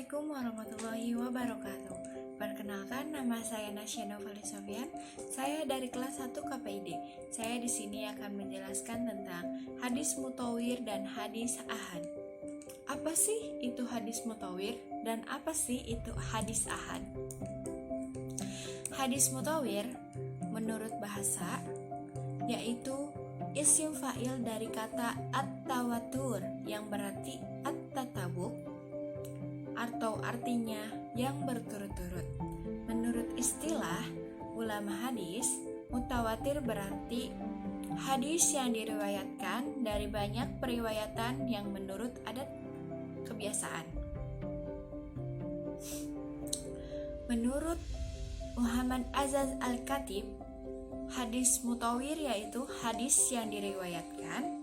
Assalamualaikum warahmatullahi wabarakatuh. Perkenalkan, nama saya Nasya Novali Sofian. Saya dari kelas 1 KPID. Saya di sini akan menjelaskan tentang hadis mutawir dan hadis ahad. Apa sih itu hadis mutawir dan apa sih itu hadis ahad? Hadis mutawir menurut bahasa yaitu isim fa'il dari kata at-tawatur yang berarti at-tatabuk atau artinya yang berturut-turut. Menurut istilah ulama hadis, mutawatir berarti hadis yang diriwayatkan dari banyak periwayatan yang menurut adat kebiasaan. Menurut Muhammad Azaz Al-Khatib, hadis mutawir yaitu hadis yang diriwayatkan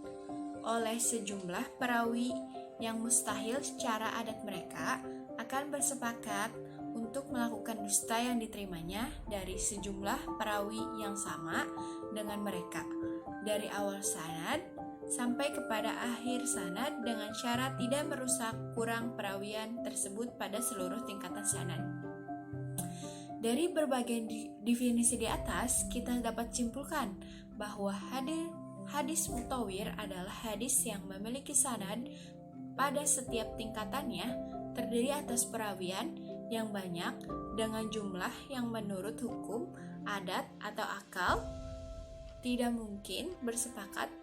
oleh sejumlah perawi yang mustahil secara adat mereka akan bersepakat untuk melakukan dusta yang diterimanya dari sejumlah perawi yang sama dengan mereka dari awal sanad sampai kepada akhir sanad dengan syarat tidak merusak kurang perawian tersebut pada seluruh tingkatan sanad. Dari berbagai definisi di atas, kita dapat simpulkan bahwa hadis mutawir adalah hadis yang memiliki sanad pada setiap tingkatannya terdiri atas perawian yang banyak dengan jumlah yang menurut hukum, adat, atau akal tidak mungkin bersepakat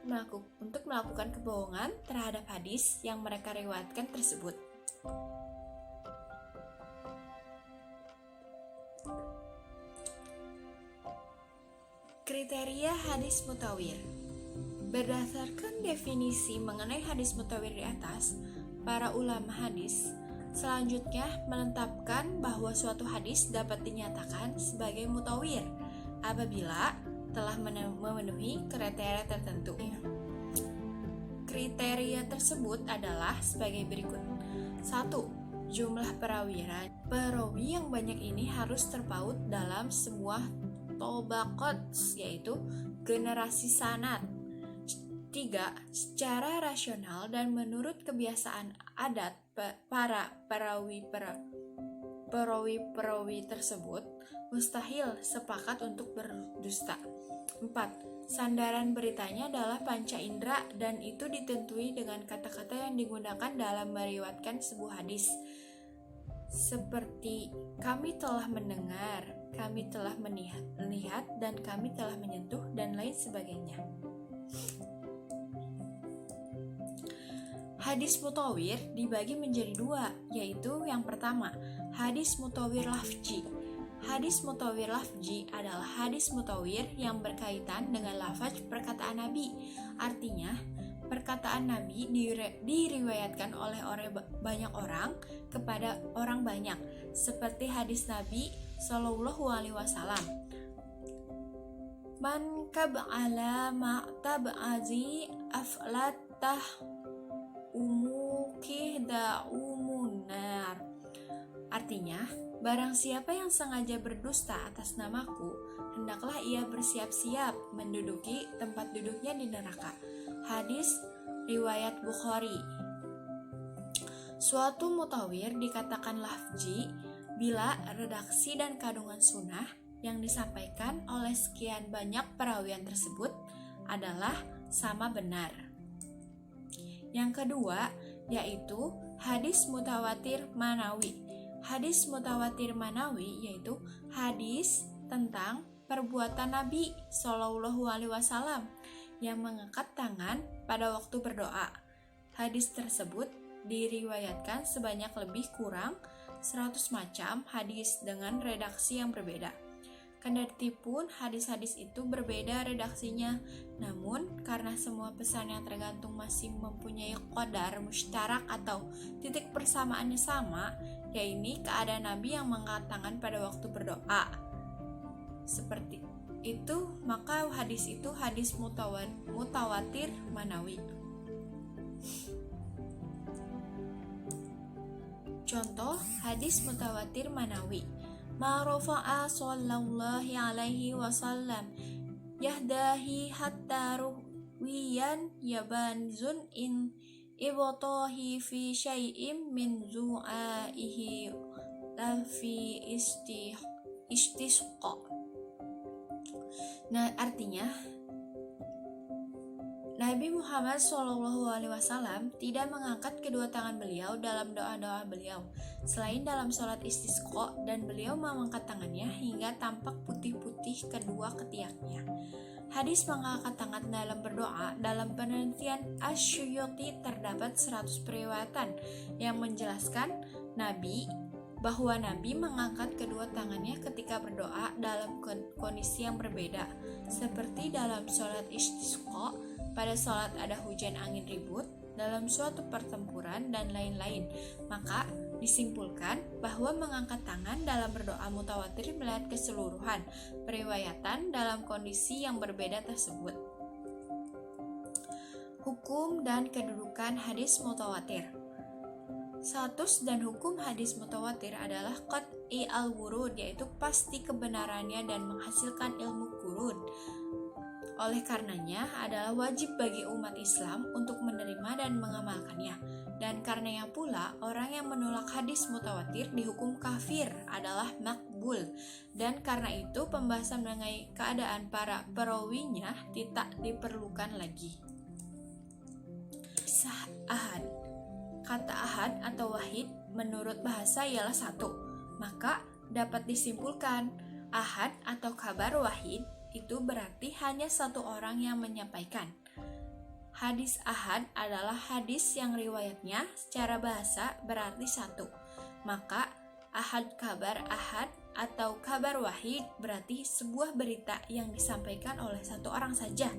untuk melakukan kebohongan terhadap hadis yang mereka riwayatkan tersebut. Kriteria hadis mutawir. Berdasarkan definisi mengenai hadis mutawir di atas, para ulama hadis selanjutnya menetapkan bahwa suatu hadis dapat dinyatakan sebagai mutawir apabila telah memenuhi kriteria tertentu. Kriteria tersebut adalah sebagai berikut. 1. Jumlah perawi yang banyak ini harus terpaut dalam sebuah tobaqat, yaitu generasi sanad. 3. Secara rasional dan menurut kebiasaan adat para perawi tersebut mustahil sepakat untuk berdusta. 4. Sandaran beritanya adalah panca indera dan itu ditentui dengan kata-kata yang digunakan dalam meriwayatkan sebuah hadis. Seperti kami telah mendengar, kami telah melihat, dan kami telah menyentuh, dan lain sebagainya. Hadis mutawir dibagi menjadi dua, yaitu yang pertama, hadis mutawir lafzi. Hadis mutawir lafzi adalah hadis mutawir yang berkaitan dengan lafaz perkataan Nabi. Artinya, perkataan Nabi diriwayatkan oleh banyak orang kepada orang banyak, seperti hadis Nabi Shallallahu Alaihi Wasallam. Man kab'ala ma'tab'azi aflatah umukihdaumunar. Artinya, barang siapa yang sengaja berdusta atas namaku, hendaklah ia bersiap-siap menduduki tempat duduknya di neraka. Hadis riwayat Bukhari. Suatu mutawir dikatakan lafzi bila redaksi dan kandungan sunnah yang disampaikan oleh sekian banyak perawian tersebut adalah sama benar. Yang kedua, yaitu hadis mutawatir manawi. Hadis mutawatir manawi yaitu hadis tentang perbuatan Nabi Shallallahu Alaihi Wasallam yang mengangkat tangan pada waktu berdoa. Hadis tersebut diriwayatkan sebanyak lebih kurang 100 macam hadis dengan redaksi yang berbeda. Kendatipun hadis-hadis itu berbeda redaksinya, namun karena semua pesan yang tergantung masih mempunyai qadar mustarak atau titik persamaannya sama, yaitu keadaan Nabi yang mengangkat tangan pada waktu berdoa. Seperti itu, maka hadis itu hadis mutawatir manawi. Contoh hadis mutawatir manawi. Ma rafa'a sallallahu alaihi wasallam yahdahi hatta ruwiyan yabanzun in ibtahi fi syai'im min zu'aihi la fi istisqa. Nah, artinya Nabi Muhammad SAW tidak mengangkat kedua tangan beliau dalam doa-doa beliau, selain dalam sholat istisqa, dan beliau mengangkat tangannya hingga tampak putih-putih kedua ketiaknya. Hadis mengangkat tangan dalam berdoa dalam penelitian Asy-Syuyuti terdapat 100 periwayatan yang menjelaskan bahwa Nabi mengangkat kedua tangannya ketika berdoa dalam kondisi yang berbeda, seperti dalam sholat istisqa, pada sholat ada hujan angin ribut, dalam suatu pertempuran, dan lain-lain. Maka disimpulkan bahwa mengangkat tangan dalam berdoa mutawatir melihat keseluruhan periwayatan dalam kondisi yang berbeda tersebut. Hukum dan kedudukan hadis mutawatir. Status dan hukum hadis mutawatir adalah qat'i al-wurud, yaitu pasti kebenarannya dan menghasilkan ilmu qurud. Oleh karenanya adalah wajib bagi umat Islam untuk menerima dan mengamalkannya. Dan karenanya pula orang yang menolak hadis mutawatir dihukum kafir adalah makbul. Dan karena itu pembahasan mengenai keadaan para perawinya tidak diperlukan lagi. Kisah ahad. Kata ahad atau wahid menurut bahasa ialah satu. Maka dapat disimpulkan ahad atau kabar wahid itu berarti hanya satu orang yang menyampaikan. Hadis ahad adalah hadis yang riwayatnya secara bahasa berarti satu. Maka ahad kabar ahad atau kabar wahid berarti sebuah berita yang disampaikan oleh satu orang saja.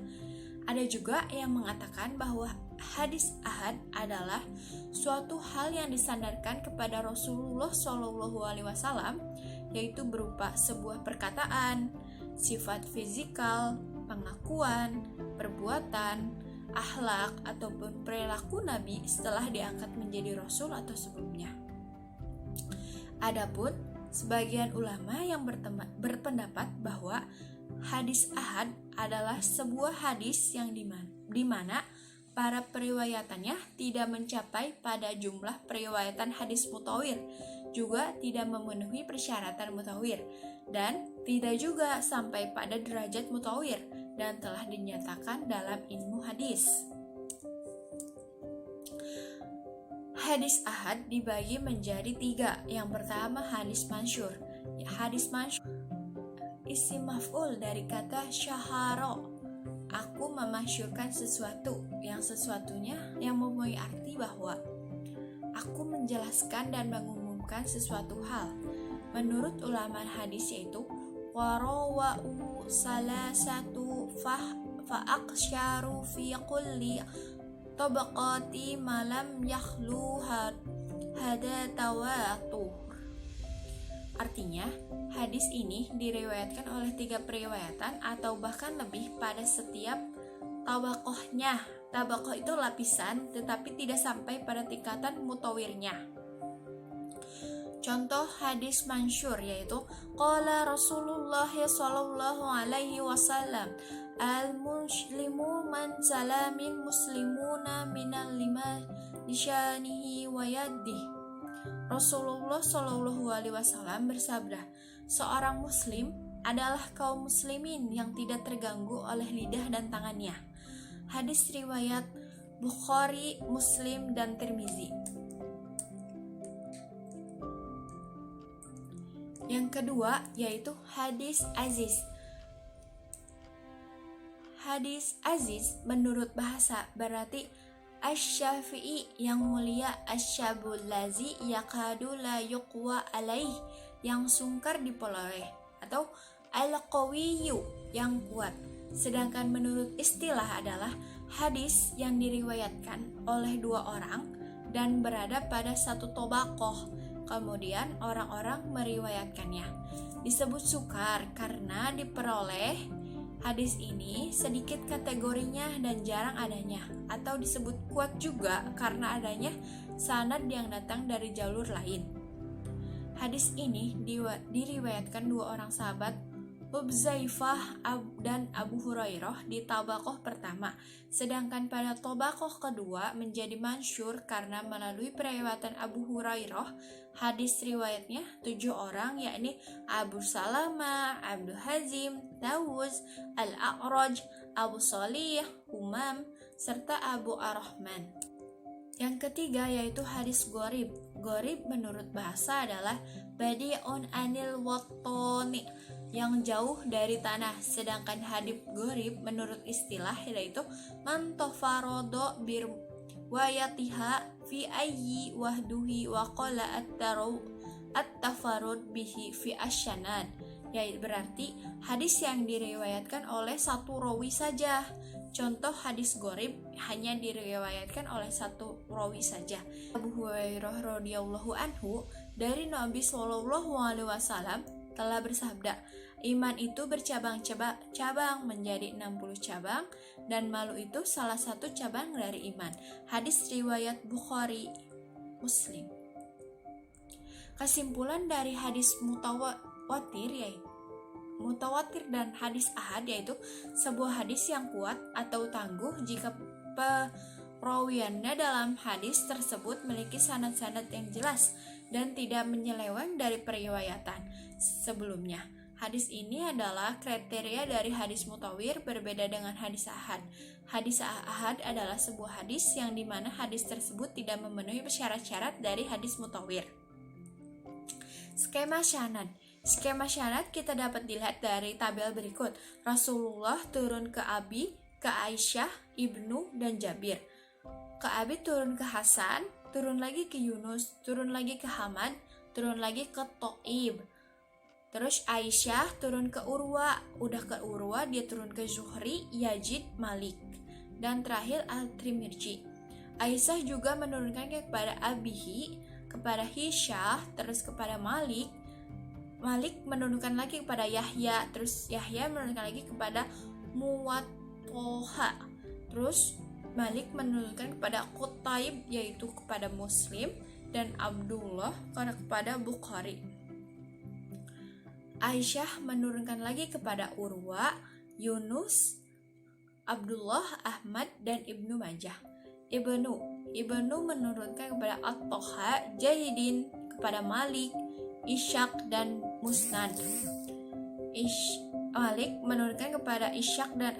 Ada juga yang mengatakan bahwa hadis ahad adalah suatu hal yang disandarkan kepada Rasulullah SAW, yaitu berupa sebuah perkataan, sifat fisikal, pengakuan, perbuatan, akhlak, ataupun perilaku Nabi setelah diangkat menjadi Rasul atau sebelumnya. Adapun sebagian ulama yang berpendapat bahwa hadis ahad adalah sebuah hadis yang dimana para periwayatannya tidak mencapai pada jumlah periwayatan hadis mutawir, juga tidak memenuhi persyaratan mutawir, dan tidak juga sampai pada derajat mutawir, dan telah dinyatakan dalam ilmu hadis. Hadis ahad dibagi menjadi 3. Yang pertama hadis mansyur. Hadis mansyur isim maf'ul dari kata syaharo. Aku memasyurkan sesuatu, yang sesuatunya yang mempunyai arti bahwa aku menjelaskan dan mengumumkan sesuatu hal. Menurut ulama hadis yaitu warawa'u salasatu fa'aksyaru fi kulli tabaqati malam yakhlu hada tawatu. Artinya, hadis ini diriwayatkan oleh 3 periwayatan atau bahkan lebih pada setiap tabaqohnya. Tabaqoh itu lapisan, tetapi tidak sampai pada tingkatan mutawirnya. Contoh hadis mansyur yaitu qala Rasulullah sallallahu alaihi wasallam al-muslimu man salamin muslimuna minal lima lisyanihi wa yadihi. Rasulullah sallallahu alaihi wasallam bersabda, seorang muslim adalah kaum muslimin yang tidak terganggu oleh lidah dan tangannya. Hadis riwayat Bukhari, Muslim, dan Tirmizi. Yang kedua yaitu hadis aziz. Hadis aziz menurut bahasa berarti Asy-Syafi'i yang mulia, asyabul lazi yakadu la yuqwa alaih yang sungkar diperoleh, atau al-qawiyyu yang kuat. Sedangkan menurut istilah adalah hadis yang diriwayatkan oleh 2 orang dan berada pada satu tobaqoh, kemudian orang-orang meriwayatkannya. Disebut sukar karena diperoleh. Hadis ini sedikit kategorinya dan jarang adanya, atau disebut kuat juga karena adanya sanad yang datang dari jalur lain. Hadis ini diriwayatkan 2 orang sahabat, Hubzaifah dan Abu Hurairah di tabaqoh pertama, sedangkan pada tabaqoh kedua menjadi masyhur karena melalui periwayatan Abu Hurairah. Hadis riwayatnya 7 orang, yakni Abu Salamah, Abdul Hazim, Dawus, Al-A'raj, Abu Salih, Umam, serta Abu Ar-Rahman. Yang ketiga yaitu hadis gharib. Gharib menurut bahasa adalah badi'un anil watoni, yang jauh dari tanah. Sedangkan hadis gharib menurut istilah yaitu man tafarodo bir wayatiha fi ayyi wahduhi wa qala at-tafarud bihi fi asyanad, yaitu berarti hadis yang diriwayatkan oleh satu rawi saja. Contoh hadis gharib hanya diriwayatkan oleh satu rawi saja. Abu Hurairah radhiyallahu anhu dari Nabi sallallahu alaihi wasallam telah bersabda, iman itu bercabang-cabang menjadi 60 cabang, dan malu itu salah satu cabang dari iman. Hadis riwayat Bukhari Muslim. Kesimpulan dari hadis mutawatir dan hadis ahad yaitu sebuah hadis yang kuat atau tangguh jika perawiannya dalam hadis tersebut memiliki sanad-sanad yang jelas dan tidak menyeleweng dari periwayatan sebelumnya. Hadis ini adalah kriteria dari hadis mutawir, berbeda dengan hadis ahad. Hadis ahad adalah sebuah hadis yang dimana hadis tersebut tidak memenuhi syarat-syarat dari hadis mutawir. Skema sanad. Skema sanad kita dapat dilihat dari tabel berikut. Rasulullah turun ke Abi, ke Aisyah, Ibnu, dan Jabir. Ke Abi turun ke Hasan, turun lagi ke Yunus, turun lagi ke Hamad, turun lagi ke Toib. Terus Aisyah turun ke Urwa, udah ke Urwa dia turun ke Zuhri, Yazid, Malik. Dan terakhir Al-Tirmidzi. Aisyah juga menurunkan kepada Abihi, kepada Hisyah, terus kepada Malik. Malik menurunkan lagi kepada Yahya, terus Yahya menurunkan lagi kepada Muwattah. Terus Malik menurunkan kepada Qutaib, yaitu kepada Muslim, dan Abdullah kepada Bukhari. Aisyah menurunkan lagi kepada Urwa, Yunus, Abdullah, Ahmad, dan Ibnu Majah. Ibnu menurunkan kepada At-Toha, Jahidin, kepada Malik, Ishaq, dan Musnad. Malik menurunkan kepada Ishaq dan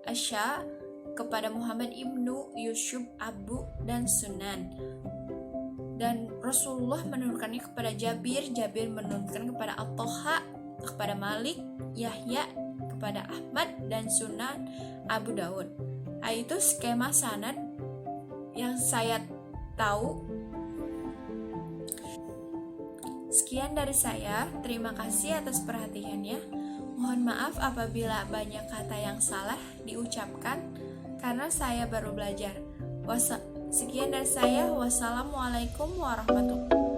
Asya, kepada Muhammad Ibnu, Yusuf, Abu, dan Sunan. Dan Rasulullah menurunkannya kepada Jabir menurunkan kepada At-Toha, kepada Malik, Yahya, kepada Ahmad, dan Sunan Abu Daud. Itu skema sanad yang saya tahu. Sekian dari saya, terima kasih atas perhatiannya. Mohon maaf apabila banyak kata yang salah diucapkan karena saya baru belajar. Sekian dari saya. Wassalamualaikum warahmatullahi wabarakatuh.